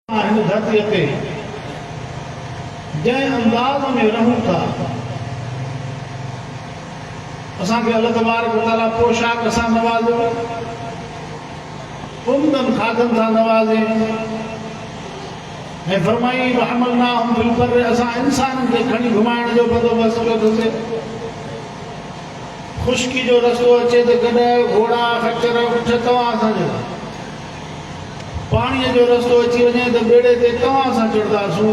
हिन धरतीअ ते जंहिं अंदाज़ में रहूं था असांखे अल्लाह तबारक व तआला पोशाक सां नवाज़ो, उम्दनि खाधनि सां नवाज़े ऐं फरमाई वहमलनाहुम फिल बर्र, असां इंसाननि खे खणी घुमाइण जो बंदोबस्तु कयोसीं। ख़ुश्की जो रस्तो अचे त गॾ घोड़ा खच्चर ऊठ तव्हां सां, पाणीअ जो रस्तो अची वञे त ॿेड़े ते तव्हां सां चढ़ंदासूं।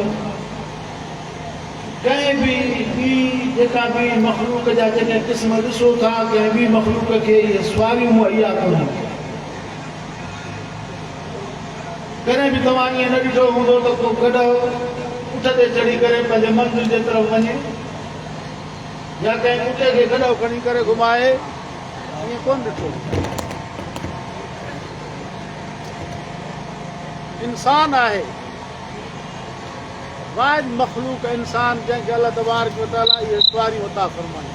कंहिं बि ॿी जेका बि मख़लूक जा जॾहिं क़िस्म ॾिसो था, कंहिं बि मख़लूक खे इहे सवारियूं मुहैया कोन्हे। कॾहिं बि तव्हां ईअं न ॾिठो हूंदो त को गॾ ऊठ ते चढ़ी करे पंहिंजे मंज़िल जे तरफ़ वञे या कंहिं ॿूटे खे गॾो खणी करे घुमाए, ईअं कोन ॾिठो। इंसान आहे वाहिद मखलूक इंसान जंहिंखे अल्लाह तबारक व तआला इहे सवारियूं अता फरमाई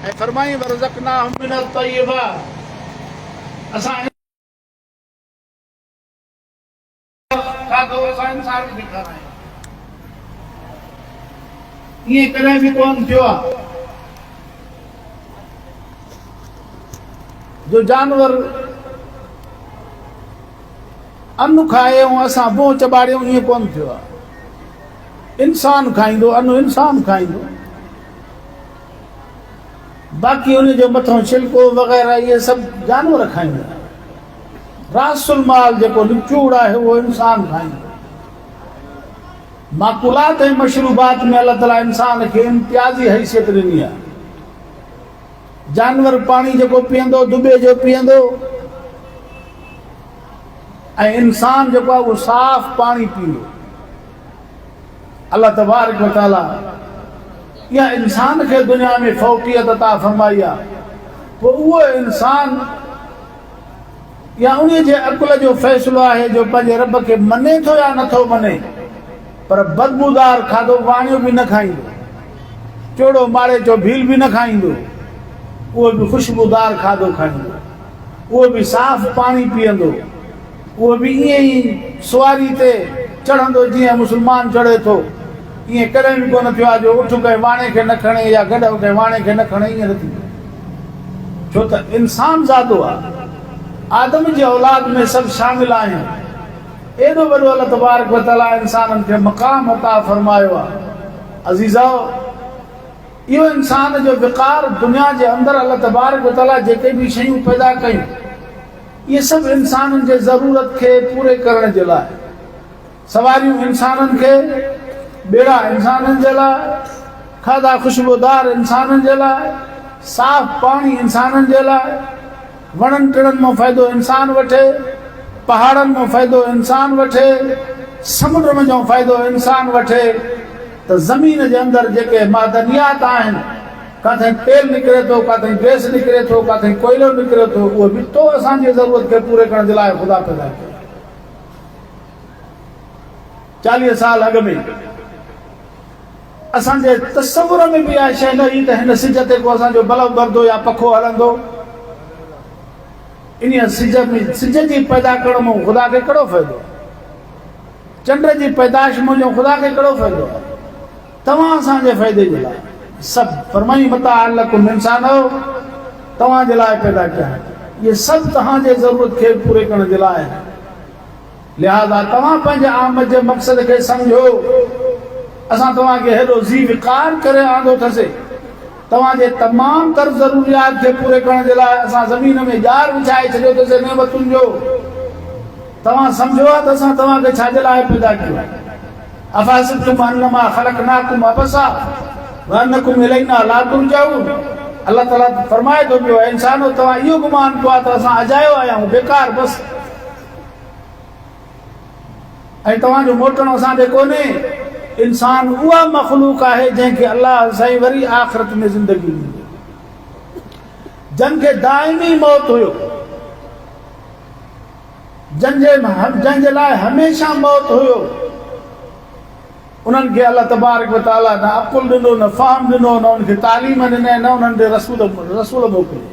ऐं फरमाई वरज़क़नाहुम मिनल तय्यबात, असां खाधो असां इंसान खे खारायूं। ईअं कॾहिं बि कोन थियो आहे जो जानवर अन्न खाए ऐं असां बोह चॿाड़ियूं, ईअं कोन थियो आहे। इंसान खाईंदो, अन्न इंसान खाईंदो, बाक़ी उनजो मथां छिलको वग़ैरह इहे सभु जानवर खाईंदा। रासुल माल जेको निचूड़ आहे उहो इंसान खाईंदो। माकुलात ऐं मशरूबात में अल्लाह ताला इंसान खे इम्तियाज़ी हैसियत ॾिनी आहे। जानवर पाणी जेको पीअंदो दुबे जो पीअंदो ऐं इंसान जेको आहे उहो साफ़ पाणी पींदो। अल्लाह तबारक व तआला इहा इंसान खे दुनिया में फ़ौक़ियत अता फरमाई आहे। पोइ उहो इंसान या उन जे अक़ुल जो फ़ैसिलो आहे जो पंहिंजे रब खे मने थो या नथो मने, पर बदबूदार खाधो वाणियो बि न खाईंदो, चोड़ो माड़े जो भील बि न खाईंदो, उहो बि ख़ुशबूदार खाधो खाईंदो, उहो बि साफ़ पाणी पीअंदो, उहो बि ईअं ई सुवारी ते चढ़ंदो जीअं मुस्लमान चढ़े थो। ईअं कॾहिं बि कोन थियो आहे जो उठ कंहिं वाणे खे न खणे या गॾ कंहिं वाणे खे न खणे, ईअं न थींदो। छो त इंसान ज़ादो आहे, आदम जे औलाद में सभु शामिल आहिनि। एॾो वॾो अल्लाह तबारक व तआला इंसाननि खे मक़ाम अता फरमायो आहे। अज़ीज़ाओ, इहो इंसान जो विकार दुनिया जे अंदरि अल्लाह तबारक व तआला जेके बि शयूं पैदा कयूं, इहे सभु इंसाननि जे ज़रूरत खे पूरे करण जे लाइ। सवारियूं इंसाननि खे, ॿेड़ा इंसाननि जे लाइ, खाधा ख़ुशबूदार इंसाननि जे लाइ, साफ़ पाणी इंसाननि जे लाइ, वणनि टिणनि मां फ़ाइदो इंसान वठे, पहाड़नि मां फ़ाइदो इंसान वठे, समुंड में फ़ाइदो इंसान वठे, त ज़मीन जे अंदरि जेके मादनियात आहिनि, किथे तेल निकिरे थो, किथे गैस निकिरे थो, किथे कोयलो निकिरे थो, उहो बि तो असांजी ज़रूरत खे पूरे करण जे लाइ ख़ुदा पैदा कयो। 40 साल अॻु में असांजे तसवुर में बि आहे शइ न ई त हिन सिज ते को असांजो बल्ब बरदो या पखो हलंदो। इन सिज जी पैदा करण में ख़ुदा खे कहिड़ो फ़ाइदो? चंड जी पैदाइश में ख़ुदा खे कहिड़ो फ़ाइदो? तव्हां असांजे फ़ाइदे जे लाइ सभु फरमाई मताअ लकुम इंसानो, तव्हां जे लाइ पैदा कया आहिनि। इहे सभु तव्हांजे ज़रूरत खे पूरे करण जे लाइ। लिहाज़ा तव्हां पंहिंजे आमद जे मक़सद खे सम्झो। असां तव्हांखे हेॾो ज़ी विकार करे आंदो अथसीं, तव्हांजे तमामु तर ज़रूरियात खे पूरे करण जे लाइ असां ज़मीन में ॼार विछाए छॾियो अथसीं नेमतुनि जो। तव्हां सम्झो आहे त असां तव्हांखे छाजे लाइ पैदा कयो? अफ़हसिबतुम अन्नमा ख़लक़नाकुम अबसा व अन्नकुम इलैना ला तुरजऊन। अल्लाह ताला फरमाए थो पियो, इंसानो तव्हां इहो गुमान कयो आहे त असां अजायो आया आहियूं, बेकार बसि, ऐं तव्हांजो मोटणो असांखे कोन्हे। इंसान उहा मख़लूक आहे जंहिंखे अल्लाह साईं वरी आख़िरत में ज़िंदगी ॾींदी, जंहिंखे दाइमी मौत हुयो, जंहिंजे लाइ हमेशह मौत हुयो, उन्हनि खे अल्लाह तबारक व तआला न अक़ुल ॾिनो, न फ़हम ॾिनो, न उनखे तालीम ॾिने, न उन्हनि खे रसूल मोकिलियो।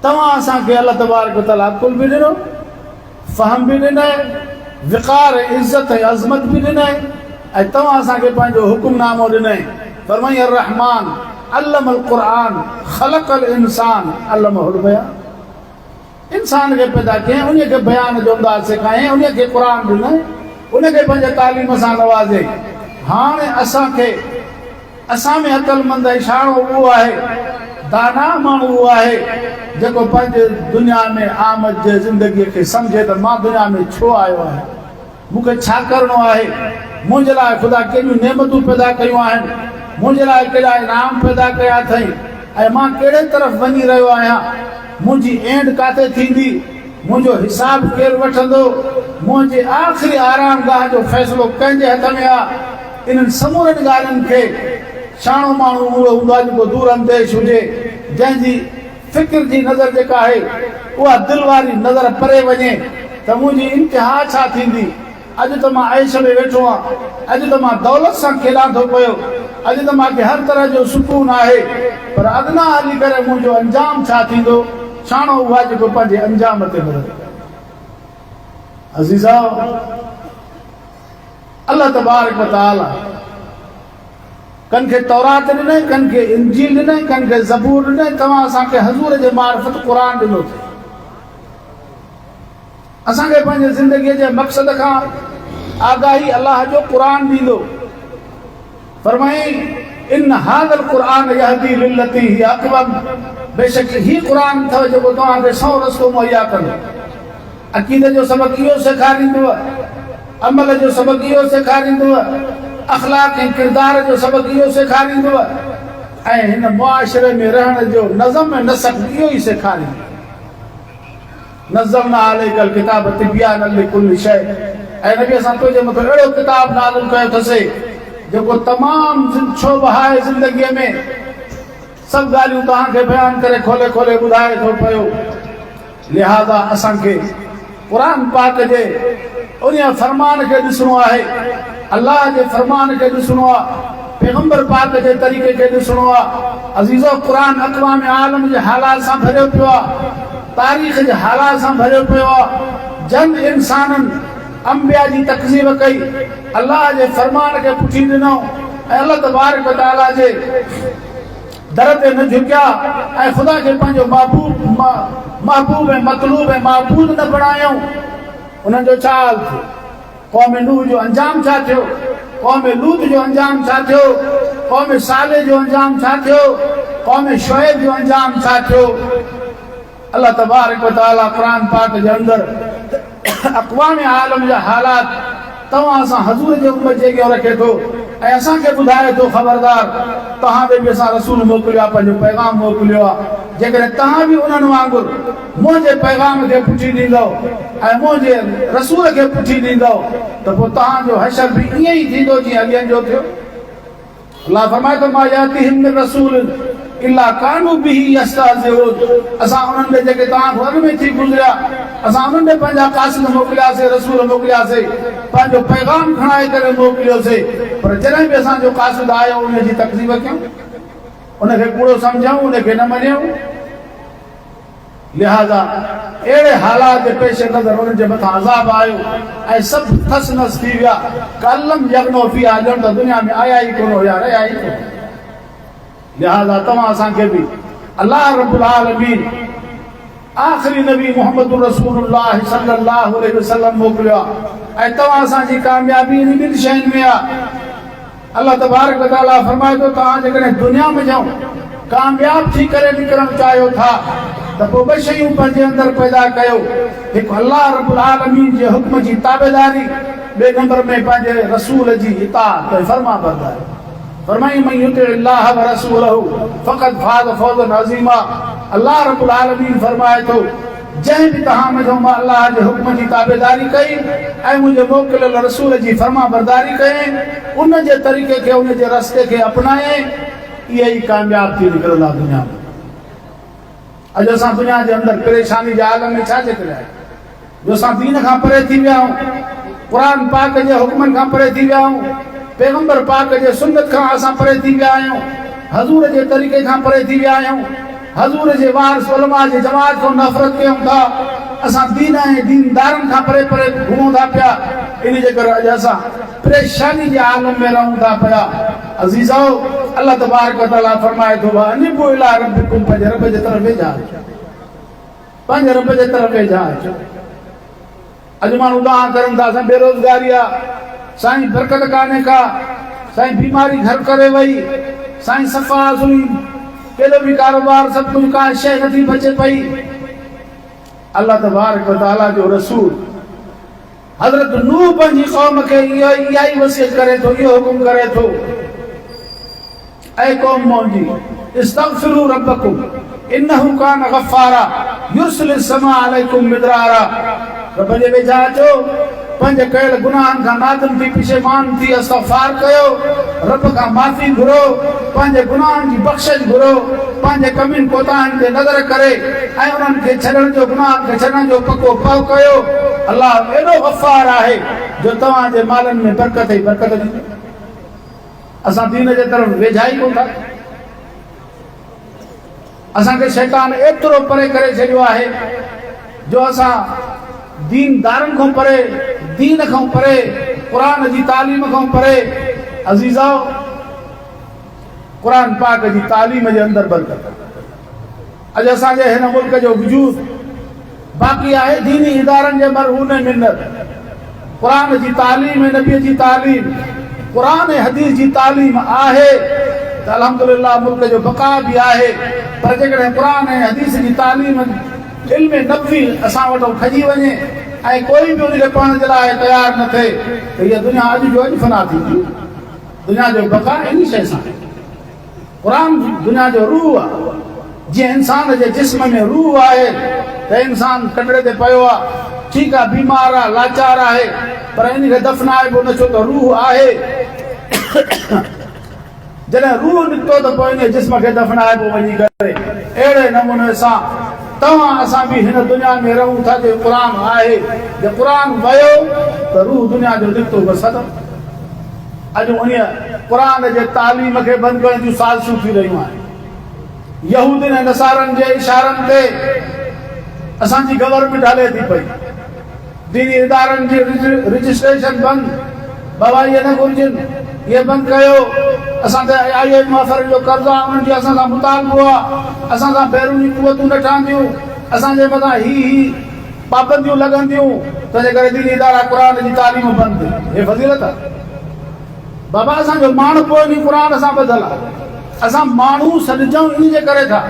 तव्हां असांखे अल्लाह तबारक व तआला अक़ुल बि ॾिनो, फ़हम बि ॾिनई, विक़ार इज़त ऐं अज़मत बि ॾिनई, ऐं तव्हां असांखे पंहिंजो हुकुमनामो ॾिनई। फरमाई अर्रहमान अल्लमल क़ुरआन ख़लक़ल इंसान अल्लमहुल बयान। इंसान खे पैदा कयईं, उन खे बयान जो अंदाज़ सेखारियईं, उन खे क़ुर ॾिनई, उन खे पंहिंजे तालीम सां नवाज़े। हाणे असांखे असां में अक़लमंद इशारो उहो आहे, दाना माण्हू उहो आहे जेको पंहिंजे दुनिया में आमद जे ज़िंदगीअ खे सम्झे त मां दुनिया में छो आयो आहियां, मूंखे छा करिणो आहे, मुंहिंजे लाइ ख़ुदा कहिड़ियूं नेमतूं पैदा कयूं आहिनि, मुंहिंजे लाइ कहिड़ा इनाम पैदा कया अथई, ऐं मां कहिड़े तरफ़ वञी रहियो आहियां, मुंहिंजी एंड किथे थींदी, मुंहिंजो हिसाब केरु वठंदो, मुंहिंजे आख़िरी आराम गाह जो फ़ैसिलो कंहिंजे हथ में आहे। इन्हनि समूरनि ॻाल्हियुनि खे शाणो माण्हू उहो हूंदो आहे जेको दूर अंदेश हुजे, जंहिंजी फ़िक्र जी नज़र जेका आहे उहा दिलि वारी नज़र परे वञे त मुंहिंजी इंतिहा छा थींदी। अॼु त मां ऐश में वेठो आहियां, अॼु त मां दौलत सां खेॾां थो पियो, अॼु त मूंखे हर तरह जो सुकून आहे, पर अॻिना हली करे मुंहिंजो अंजाम छा थींदो, शाणो उहा जेको पंहिंजे अंजाम ते नज़र। अज़ीज़ा, अल्लाह तबारक व तआला कन खे तौरात ॾिनई, कन खे इंजील ॾिनई, कन खे ज़बूर ॾिनई, तव्हां असांखे हज़ूर जे मार्फत क़ुर ॾिनो अथई। असांखे पंहिंजे ज़िंदगीअ जे मक़सद खां आगाही अलाह जो क़ुर ॾींदो। फरमाई इन हाज़ल क़ुरआन यहदी लिल्लती हिय अक़वम, बेशक ही क़ुर अथव जेको तव्हांखे सौ रस्तो मुहैया कंदो। अक़ीदे जो सबक़ इहो सेखारींदो, अमल जो सबक़ इहो सेखारींदो, अख़लाक़ ऐं किरदार जो सबक़ इहो सेखारींदो, ऐं हिन मुआशिरे में रहण जो नज़म ऐं नसक इहो ई सेखारींदो। नज़्ज़लना अलैकल किताब तिबयानन लिकुल्लि शै, ऐं नबी असां तुंहिंजे मथां अहिड़ो किताब नाज़िल कयो अथसीं जेको तमामु छो बहाए ज़िंदगीअ में सभु ॻाल्हियूं तव्हांखे बयानु करे खोले खोले ॿुधाए थो पियो। लिहाज़ा असांखे क़ुर पाक जे उन फरमान खे ॾिसणो आहे, अल्लाह जे फरमान खे ॾिसणो आहे, पैगंबर पाक जे तरीक़े खे ॾिसणो आहे। अज़ीज़ो, क़ुर अक़वाम आलम जे हालात सां भरियो पियो आहे, तारीख़ जे हालात सां भरियो पियो आहे। जन इंसाननि अंबिया जी तकज़ीब कई, अल्लाह जे फरमान खे पुठी ॾिनो, ऐं अल्लाह तबारक व तआला जे दर ते न झुकिया, ऐं ख़ुदा खे पंहिंजो महबूब ऐं मतलूब ऐं माबूद न बणायूं। उन्हनि जो छा हाल थियो? क़ौम नूह जो अंजाम छा थियो? क़ौम लूत जो अंजाम छा थियो? क़ौम साले जो अंजाम छा थियो? क़ौम शुएब जो अंजाम छा थियो? अल्लाह तबारक व तआला क़ुर पाक जे अंदरि अक़वाम आलम जा हालात तव्हां सां हज़ूर जे उम्मत जे अॻियां रखे थो, ऐं असांखे ॿुधाए थो ख़बरदार तव्हां ॾे बि असां रसूल मोकिलियो आहे, पंहिंजो पैगाम मोकिलियो आहे। जेकॾहिं तव्हां बि उन्हनि वांगुरु मुंहिंजे पैगाम खे पुठी ॾींदव ऐं मुंहिंजे रसूल खे पुठी ॾींदव त पोइ तव्हांजो हशर बि ईअं ई थींदो जीअं अॻियनि जो थियो। अल्लाह फरमाए थो मा यातिहिम मिन रसूल इल्ला कानू बिही यस्तहज़िऊन। असां उन्हनि ॾे जेके तव्हां खां अॻु में थी गुज़रिया, असां उन्हनि ॾे पंहिंजा क़ासिद मोकिलियासीं, रसूल मोकिलियासीं, पंहिंजो पैगाम खणाए करे मोकिलियोसीं, पर जॾहिं बि असांजो क़ासिद आयो उनजी तकज़ीब कयूं, उनखे कूड़ो सम्झूं, उनखे न मञूं। लिहाज़ा अहिड़े हालात जे पेश नज़र उन्हनि जे मथां अज़ाब आयो ऐं सभु थस नस थी विया। कलम यगनो फिहा, ॼण त दुनिया में आया ई कोन हुया, रहिया ई कोन। लिहाज़ा तव्हां असांखे बि अल्लाह रब्बुल आलमीन आख़िरी नबी मुहम्मद रसूलुल्लाह सल्लल्लाहु अलैहि वसल्लम मोकिलियो आहे, ऐं तव्हां असांजी कामयाबी इन ॿिनि शयुनि में आहे। अल्लाह तबारक व तआला फरमाए थो, तव्हां जेकॾहिं दुनिया में ॼाओ कामयाब थी करे निकिरणु चाहियो था त पोइ ॿ शयूं पंहिंजे अंदरि पैदा कयो। हिकु अल्लाह रब्बुल आलमीन जे हुक्म जी ताबेदारी, ॿिए नंबर में पंहिंजे रसूल जी इताअत ऐं फर्मा बरदारी। फरमाई मन युतिअल्लाह व रसूलहु फ़क़द फ़ाज़ फ़ौज़न अज़ीमा। अल्लाह रब्बुल आलमीन फरमाए थो, जंहिं बि तव्हां में मां अल्लाह जे हुक्म जी ताबेदारी कई ऐं मुंहिंजे मोकिलियल रसूल जी फर्मा बरदारी कयईं, उन जे तरीक़े खे, उन जे रस्ते खे अपनायईं, इहे ई कामयाब थी निकिरंदा दुनिया में। अॼु असां दुनिया जे अंदरि परेशानी जे आलम में छा जे करे आहे? जो असां दीन खां परे थी विया आहियूं, क़ुर पाक जे हुक्मनि खां परे थी विया आहियूं, पैगंबर पाक जे सुन्नत खां असां परे थी विया आहियूं, हज़ूर जे तरीक़े खां परे थी विया आहियूं, हज़ूर जे वारिस उलमा जे जमात खां नफ़रत कयूं था, असां दीन ऐं दीनदारनि खां परे परे घुमूं था पिया, इन जे करे अॼु असां परेशानी जे आलम में रहूं था पिया। अज़ीज़ो, अल्लाह तबारक व तआला फरमाए थो, अनिबू इला रब्बिकुम, पंहिंजे रब जे तरफ़ वेझा अचो, पंहिंजे रब जे तरफ़ वेझा अचो। अॼु माण्हू दुआ करनि था, असां बेरोज़गारी आहे, साईं बरकत कान्हे का, साईं बीमारी घर करे वई, साईं सफ़ा सुनी केॾो बि कारोबार सभु कुझु का शइ नथी बचे पई। अल्लाह तबारक व तआला जो रसूल हज़रत नूह पंहिंजी क़ौम खे इहा ई वसियत करे थो, इहो हुकुम करे थो, ऐ क़ौम मुंहिंजी, इस्तग़फिरू रब्बकुम इन्नहु कान गफ़ारा युरसिलिस समा अलैकुम मिदरारा। रब जे वेझा अचो, पंहिंजे कयल गुनाहनि खां नादिम थी पिशेमान थी इस्तग़फ़ार कयो, रब खां माफ़ी घुरो, पंहिंजे गुनाहनि जी बख़्शिश घुरो, पंहिंजे कमियुनि कोताहियुनि ते नज़र करे ऐं उन्हनि खे छॾण जो, गुनाहनि खे छॾण जो पको पव कयो। अल्लाह एॾो गफ़ार आहे जो तव्हांजे मालनि में बरकत ई बरकत ॾींदो। असां दीन जे तरफ़ वेझा ई कोन था, असांखे शैतान एतिरो परे करे छॾियो आहे जो असां दीनदारनि खां परे, दीन खां परे, क़ुरान जी तालीम खां परे। अज़ीज़ो, क़ुरान पाक जी तालीम जे अंदरि बरकत। अॼु असांजे हिन मुल्क जो वजूद बाक़ी आहे दीनी इदारनि जे मरहून मिन्नत। क़ुरान जी तालीम, नबीअ जी तालीम, क़ुरान ऐं हदीस जी तालीम आहे त अल्हम्दुलिल्लाह मुल्क जो बका बि आहे। पर जेकॾहिं क़ुरान ऐं हदीस जी तालीम, इल्म नबवी असां वटि खजी वञे ऐं कोई बि उनखे पढ़ण जे लाइ तयारु न थिए त इहा दुनिया अॼु जो अॼु फना थींदी। दुनिया जो बका इन शइ सां। क़ुरान दुनिया जो रूह आहे। जीअं इंसान जे जिस्म में रूह आहे त इंसान कटड़े ते पियो आहे, ठीकु आहे, बीमार आहे, लाचार आहे, पर इनखे दफ़नाइबो न छो त रूह आहे। जॾहिं रूह निकितो त पोइ इन जिस्म खे दफ़नाइबो वञी करे। अहिड़े नमूने सां तव्हां असां बि हिन दुनिया में रहूं था जो क़ुरान आहे, जो क़ुरान वयो त रूह दुनिया जो निकितो बसि। अॼु उन क़ुरान जे तालीम खे बंदि करण जूं साज़िशूं थी रहियूं आहिनि। यहूदियुनि ऐं नसारनि जे इशारनि ते असांजी गवर्नमेंट हले थी पई। दीनी इदारनि जी रजिस्ट्रेशन बंदि, बाबा इहे न घुरिजनि, इहे बंदि कयो। असां त IIM माफ़र जो कर्ज़ आहे, उन्हनि जो असां सां मुतालबो आहे, असां सां बैरूनी क़ुवतूं न ठहंदियूं, असांजे मथां ही पाबंदियूं लॻंदियूं, तंहिंजे करे दीनी इदारा क़ुरान जी तालीम बंदि। हे फज़ीलत आहे बाबा। असांजो माण्हू इन क़ुरान सां ॿधल आहे। असां माण्हू सॾिजूं इन जे करे था,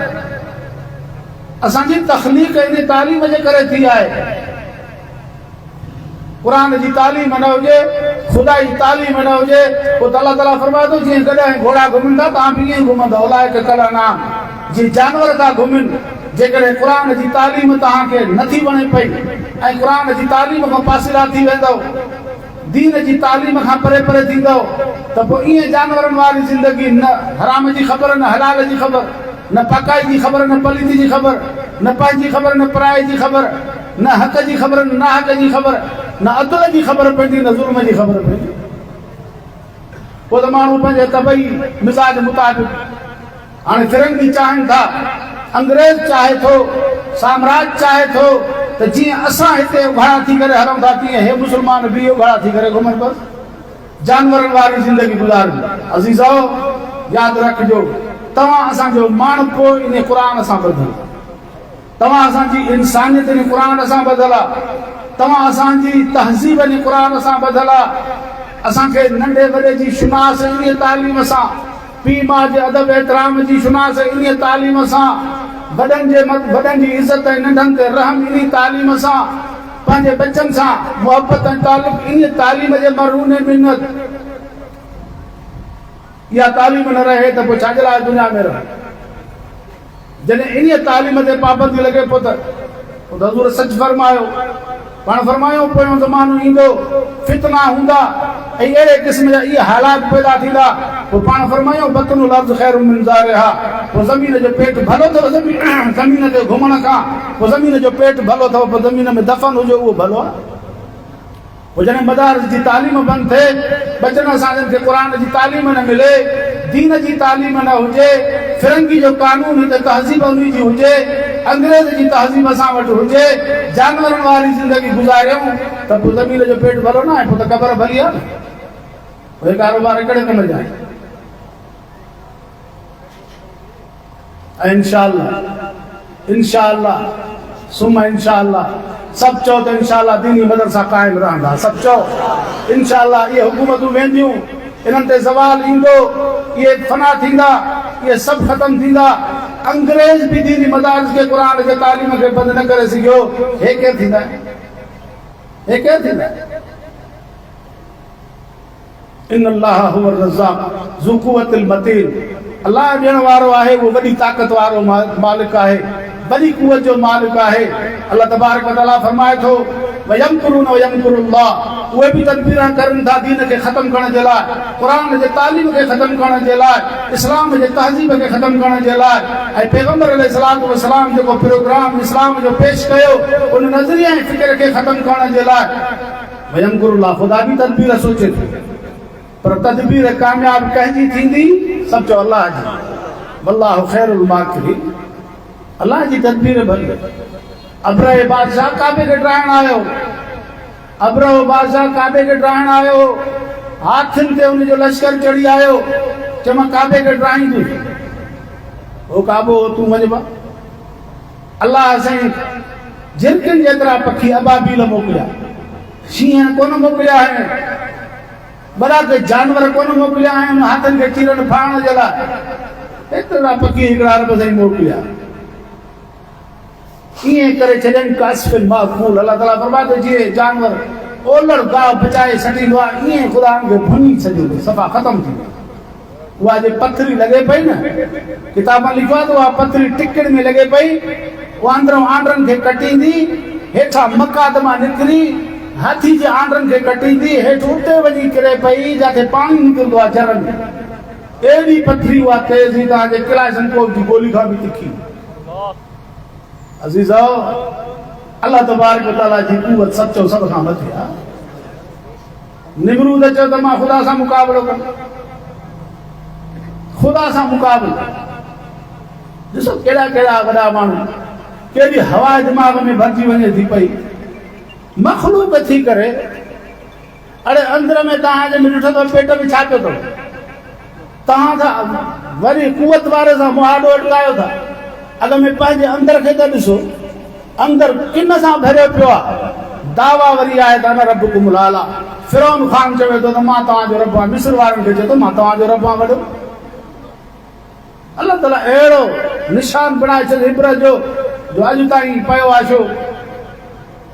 असांजी तख़लीक़ इन तालीम जे करे थी आहे। क़ुरान जी तालीम न हुजे, ख़ुदा जी तालीम न हुजे, पोइ त अल्लाह ताला फरमाए थो जीअं कॾहिं घोड़ा घुमनि था तव्हां बि ईअं ई घुमंदव, उलाइक कल अनाम, जीअं जानवर था घुमनि। जेकॾहिं क़ुरान जी तालीम तव्हांखे नथी वणे पई ऐं क़ुरान जी तालीम खां पासीरा थी वेंदव, दीन जी तालीम खां परे परे थींदव, त पोइ ईअं जानवरनि वारी ज़िंदगी, न हराम जी ख़बर, न हलाल जी ख़बर, न पकाई जी ख़बर, न पलीती जी ख़बर, न पंहिंजी ख़बर, न पराए जी ख़बर, न हक़ जी ख़बर, न हक़ जी ख़बर, न अदल जी ख़बर पवंदी, न ज़ुल्म जी ख़बर पवंदी। पोइ त माण्हू पंहिंजे तबई मिज़ाज मुताबिक़ हाणे फिरंगी चाहिनि था, अंग्रेज़ चाहे थो, साम्राज चाहे थो त जीअं असां हिते उघाड़ा थी करे हलूं था तीअं हे मुस्लमान बि उघाड़ा थी करे घुमनि, बसि जानवरनि वारी ज़िंदगी गुज़ारनि। अज़ीज़ो, यादि रखिजो, तव्हां असांजो माण्हू इन क़ुरान सां ॿधल, तव्हां असांजी इंसानियत इन क़ुरान सां ॿधल आहे, तव्हां असांजी तहज़ीब इन क़ुरान सां ॿधल आहे। असांखे नंढे वॾे जी शुनास इन तालीम सां, पीउ माउ जे अदब एतिराम जी शुनास इन तालीम सां, वॾनि जी इज़त ऐं नंढनि ते रहम इन तालीम सां, पंहिंजे बचनि सां मुहबत ऐं तालुक़ इन तालीम जे मरहून मिन्नत। इहा तालीम न रहे त पोइ छाजे लाइ दुनिया में रहे। जॾहिं इन तालीम ते पाबंदी लॻे पोइ त हज़ूर सच फरमायो, पाण फरमायो पोयों ज़मानो ईंदो, फितना हूंदा ऐं अहिड़े क़िस्म जा इहे हालात पैदा थींदा, पोइ पाण फरमायो बतनुल अर्ज़ खैरुम मिन ज़ारिहा, पोइ ज़मीन जो पेट भलो अथव, ज़मीन ते घुमण खां पोइ ज़मीन जो पेट भलो अथव, पोइ ज़मीन में दफ़न हुजे उहो भलो आहे। पोइ जॾहिं मदारिस जी तालीम बंदि थिए, बचनि असांजनि खे क़ुरान जी तालीम न मिले, दीन जी तालीम न हुजे, फिरंगी जो कानून हिते तहज़ीब उन्ही जी हुजे, अंग्रेज जी तहज़ीब असां वटि हुजे, जानवरनि वारी ज़िंदगी गुज़ारियूं त पोइ ज़मीन जो पेट भलो न आहे, पोइ त क़बर भली आहे न। उहे कारोबार हिकिड़े कम जा आहिनि। ऐं इंशाअल्लाह सुम इंशाअल्लाह सभु चओ त इंशाअल्लाह दीनी मदरसा क़ाइमु रहंदा, सभु चओ इंशाअल्लाह। इहे हुकूमतूं वेंदियूं, इन्हनि ते ज़वाल ईंदो, इहे फना थींदा, इहे सभु ख़तमु थींदा। अंग्रेज बि दीनी मदारिस खे क़ुर जे तालीम खे बंदि न करे सघियो, हे केरु थींदा? हे केरु थींदा? इन्नल्लाह हुवर रज़्ज़ाक़ ज़ू क़ुव्वतिल मतीन। अल्लाह ॾियण वारो आहे, उहो वॾी ताक़त वारो मालिक आहे, वॾी कुवत जो मालिक आहे। अल्लाह तबारक व तआला फरमाए थो वयमकुरून वयमकुरुल्लाह, उहे बि तदबीरां करनि था दीन खे ख़तमु करण जे लाइ, क़ुर जे तालीम खे ख़तमु करण जे लाइ, इस्लाम जे तहज़ीब खे ख़तमु करण जे लाइ। ऐं पैगंबर अलैहिस्सलातु वस्सलाम जेको प्रोग्राम इस्लाम जो पेश कयो, उन नज़रिया ऐं फ़िक्र खे ख़तमु करण जे लाइ वयमकुरुल्लाह, ख़ुदा बि तदबीर सोचे थो, पर तदबीर कामयाब कंहिंजी थींदी? सभु चओ अल्लाह जी। वल्लाहु ख़ैरुल माकिरीन, अल्लाह जी तदबीर भली। अब्रह बादशाह काबे खे ड्राइण आयो, अब्रह बादशाह काबे खे ड्राइण आयो, हाथियुनि ते उनजो लश्कर चढ़ी आयो, चयो मां काबे खे ड्राईंदुसि। ओ काबो तूं वञ। अल्लाह साईं झिरकियुनि जेतिरा पखी अबाबील मोकिलिया, शींहं कोन मोकिलिया आहिनि, वॾा के जानवर कोन मोकिलिया आहिनि हाथनि खे चीरनि फाड़ण जे लाइ, एतिरा पखी हिकिड़ा रब साईं मोकिलिया। ईअं करे छॾनि कासिफ़िन माक़ूल। अल्लाह ताला फरमाए थो जीअं जानवर ओलड़ गाह बचाए छॾींदो आहे, ईअं ख़ुदा खे भुनी छॾींदो, सफ़ा ख़तमु थी वेंदो। उहा जे पथरी लॻे पई न, किताब में लिखियो आहे त उहा पथरी टिकड़ में लॻे पई, उहा अंदरां आंड्रनि खे कटींदी, हेठां मकाद मां निकिरी हाथी जे आंड्रनि खे कटींदी, हेठि उते वञी किरे पई जिते पाणी निकिरंदो आहे झरनि। एॾी पथरी उहा तेज़ हुई, तव्हांजे किलाशनकोट जी गोली खां बि तिखी। अज़ीज़ो, अल्लाह तबारक व तआला जी कुवत सचो सभ खां मथे आहे। निमरूद चयो त मां ख़ुदा सां मुक़ाबिलो कंदुमि, ख़ुदा सां मुक़ाबिलो। ॾिसो कहिड़ा कहिड़ा वॾा माण्हू, कहिड़ी हवा दिमाग़ में भरिजी वञे थी पई, मख़लूक़ थी करे। अड़े अंदर में तव्हांजे में ॾिठो त पेट में छा पियो अथव, तव्हां सां वरी कुवत वारे सां मुहाॾो अटकायो था। अॻ में पंहिंजे अंदर खे त ॾिसो, अंदर किन सां भरियो पियो आहे। दावा वरी आहे त अना रब्बुकुमुल आला। फिरौन ख़ान चवे थो त मां तव्हांजो रब आहियां, मिस्र वारनि खे चए थो मां तव्हांजो रब आहियां वॾो। अल्लाह ताला अहिड़ो निशान बणाए छॾे इबरत जो अॼु ताईं पियो आहे। छो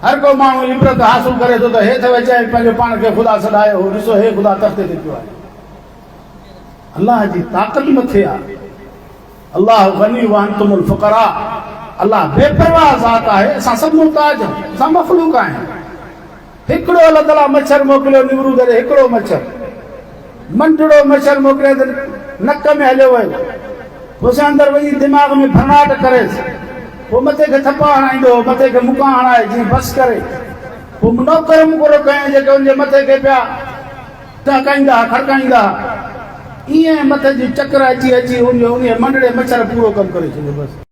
हर को माण्हू इबरत हासिल करे थो त हेठि वेचाए पंहिंजो पाण खे ख़ुदा सॾायो हो, ॾिसो हे ख़ुदा तख़्ते ते पियो आहे। अल्लाह जी ताक़त मथे आहे। अल्लाह गनी व अंतुमुल फुक़रा। अल्लाह बेपरवाह ज़ात आहे, असां सभु मुहताज आहियूं, असां मख़लूक़ आहियूं। हिकिड़ो अल्लाह ताला मच्छर मोकिलियो निमरूद ॾे, हिकिड़ो मच्छर, मंडड़ो मच्छर मोकिलियो त नक में हलियो वियो, पोइ अंदर वञी दिमाग़ में भरनाट करेसि, पोइ मथे खे थपा हणाईंदो, मथे खे मुका हणाए जीअं बसि करे, पोइ नौकर मुक़ररु कयूं जेके उनजे मथे खे पिया टहकाईंदा खड़काईंदा, ईअं मथे जी चक्कर अची अची उन मंडड़े मच्छर पूरो कमु करे छॾियो बसि।